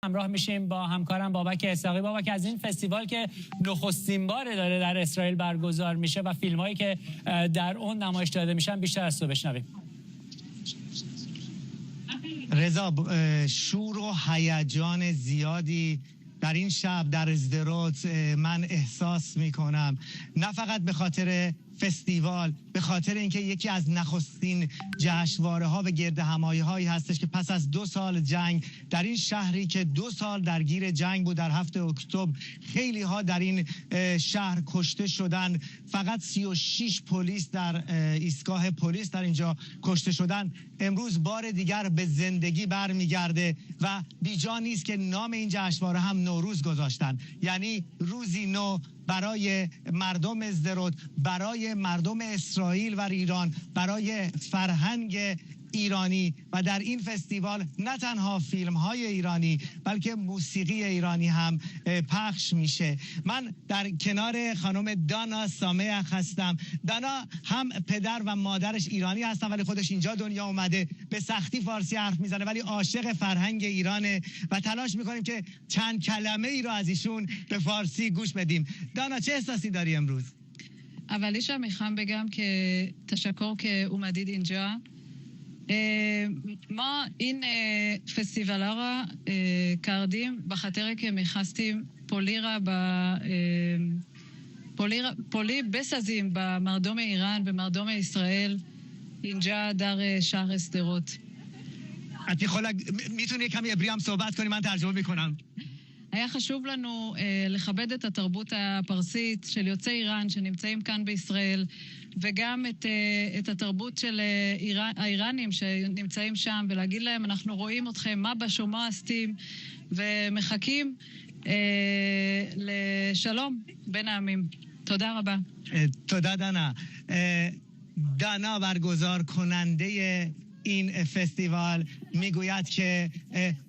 همراه میشیم با همکارم بابک اسحاقی. بابک، از این فستیوال که نخستین بار داره در اسرائیل برگزار میشه و فیلمایی که در اون نمایش داده میشن بیشتر از تو بشنویم. رضا، شور و هیجان زیادی در این شب در اسدرود من احساس میکنم، نه فقط به خاطر فستیوال، به خاطر اینکه یکی از نخستین جشنواره ها و گرد همایی هایی هستش که پس از 2 سال جنگ در این شهری که 2 سال درگیر جنگ بود، در 7 اکتبر خیلی ها در این شهر کشته شدن. فقط 36 پلیس در ایستگاه پلیس در اینجا کشته شدن. امروز بار دیگر به زندگی برمیگرده و بیجا نیست که نام این جشنواره هم نوروز گذاشتن، یعنی روزی نو برای مردم اسدرود، برای مردم اسرائیل و ایران، برای فرهنگ ایرانی. و در این فستیوال نه تنها فیلم های ایرانی بلکه موسیقی ایرانی هم پخش میشه. من در کنار خانم دانا سامح هستم. دانا هم پدر و مادرش ایرانی هستن ولی خودش اینجا دنیا اومده، به سختی فارسی حرف میزنه ولی عاشق فرهنگ ایرانه و تلاش میکنیم که چند کلمه ای رو از ایشون به فارسی گوش بدیم. دانا، چه احساسی داری امروز؟ اولیش هم میخوام بگم که تشکر که اومدید اینجا. ما این فستیوال را کردیم به خاطر که میخواستیم پولی بسازیم به مردم ایران، به مردم اسرائیل اینجا در شهر اسدرود. میتونی کمی عبری هم صحبت کنی؟ من ترجمه میکنم. היה חשוב לנו לכבד את התרבות הפרסית של יוצאי איראן שנמצאים כאן בישראל, וגם את התרבות של האיראנים שנמצאים שם, ולהגיד להם אנחנו רואים אתכם מה בשומע עשתים ומחכים לשלום בין העמים. תודה רבה. תודה דנה. دانا برگزار کننده این فستیوال میگوید که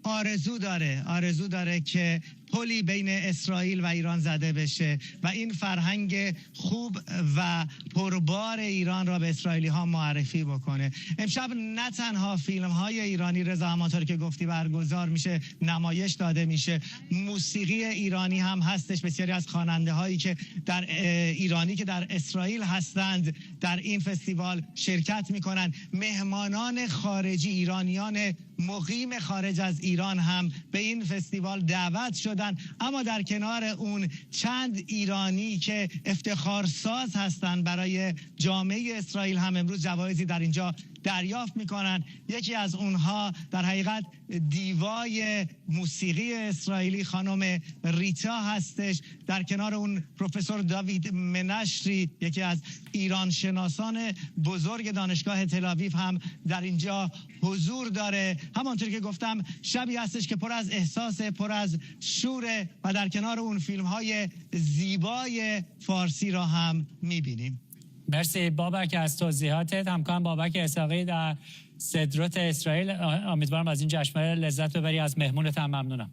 آرزو داره که پلی بین اسرائیل و ایران زده بشه و این فرهنگ خوب و پربار ایران را به اسرائیلی ها معرفی بکنه. امشب نه تنها فیلم های ایرانی، رضا، همانطور که گفتی برگزار میشه، نمایش داده میشه، موسیقی ایرانی هم هستش. بسیاری از خواننده هایی که در ایرانی که در اسرائیل هستند در این فستیوال شرکت میکنن. مهمانان خارجی، ایرانیان مقیم خارج از ایران هم به این فستیوال دعوت شدن، اما در کنار اون چند ایرانی که افتخارساز هستند برای جامعه اسرائیل هم امروز جوایزی در اینجا دریافت میکنن. یکی از اونها در حقیقت دیوای موسیقی اسرائیلی خانم ریتا هستش. در کنار اون پروفسور داوید منشری، یکی از ایران شناسان بزرگ دانشگاه تل‌آویو هم در اینجا حضور داره. همانطور که گفتم شبی هستش که پر از احساس، پر از شوره و در کنار اون فیلم های زیبای فارسی را هم میبینیم. مرسی بابک از توضیحاتت. همکارم بابک اسحاقی در اسدرود اسرائیل. امیدوارم از این جشنواره لذت ببری. از مهمونت هم ممنونم.